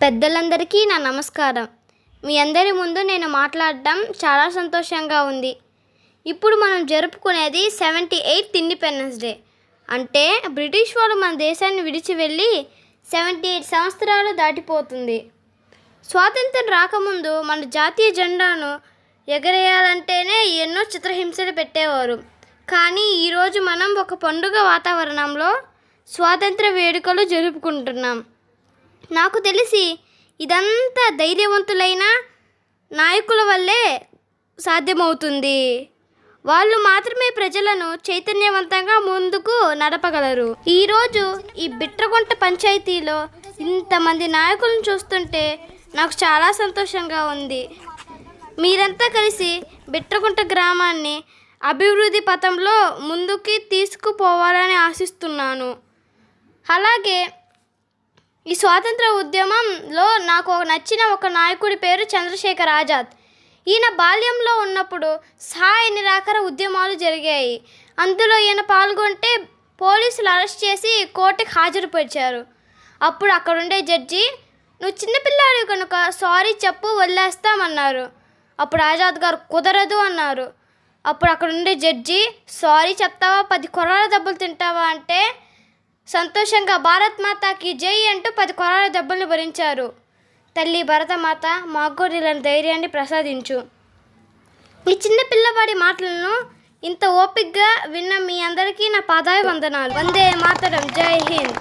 పెద్దలందరికీ నా నమస్కారం. మీ అందరి ముందు నేను మాట్లాడడం చాలా సంతోషంగా ఉంది. ఇప్పుడు మనం జరుపుకునేది 78th ఇండిపెండెన్స్ డే. అంటే బ్రిటిష్ వాళ్ళు మన దేశాన్ని విడిచి వెళ్ళి 78 సంవత్సరాలు దాటిపోతుంది. స్వాతంత్రం రాకముందు మన జాతీయ జెండాను ఎగరేయాలంటేనే ఎన్నో చిత్రహింసలు పెట్టేవారు. కానీ ఈరోజు మనం ఒక పండుగ వాతావరణంలో స్వాతంత్ర వేడుకలు జరుపుకుంటున్నాం. నాకు తెలిసి ఇదంతా ధైర్యవంతులైన నాయకుల వల్లే సాధ్యమవుతుంది. వాళ్ళు మాత్రమే ప్రజలను చైతన్యవంతంగా ముందుకు నడపగలరు. ఈరోజు ఈ బిట్రగుంట పంచాయతీలో ఇంతమంది నాయకులను చూస్తుంటే నాకు చాలా సంతోషంగా ఉంది. మీరంతా కలిసి బిట్రగుంట గ్రామాన్ని అభివృద్ధి పథంలో ముందుకి తీసుకుపోవాలని ఆశిస్తున్నాను. అలాగే ఈ స్వాతంత్ర ఉద్యమంలో నాకు నచ్చిన ఒక నాయకుడి పేరు చంద్రశేఖర్ ఆజాద్. ఈయన బాల్యంలో ఉన్నప్పుడు సహాయ నిరాకర ఉద్యమాలు జరిగాయి. అందులో ఈయన పాల్గొంటే పోలీసులు అరెస్ట్ చేసి కోర్టుకి హాజరుపరిచారు. అప్పుడు అక్కడుండే జడ్జి, నువ్వు చిన్నపిల్లాడు కనుక సారీ చెప్పు వదిలేస్తామన్నారు. అప్పుడు ఆజాద్ గారు కుదరదు అన్నారు. అప్పుడు అక్కడుండే జడ్జి, సారీ చెప్తావా 10 కొరడా దెబ్బలు తింటావా అంటే సంతోషంగా భారత్ మాతాకి జై అంటూ 10 కొరడా దెబ్బలు భరించారు. తల్లి భరతమాత మాకు ఇలాంటి ధైర్యాన్ని ప్రసాదించు. ఈ చిన్న పిల్లవాడి మాటలను ఇంత ఓపికగా విన్న మీ అందరికీ నా పాదాభివందనాలు. వందే మాతరం. జై హింద్.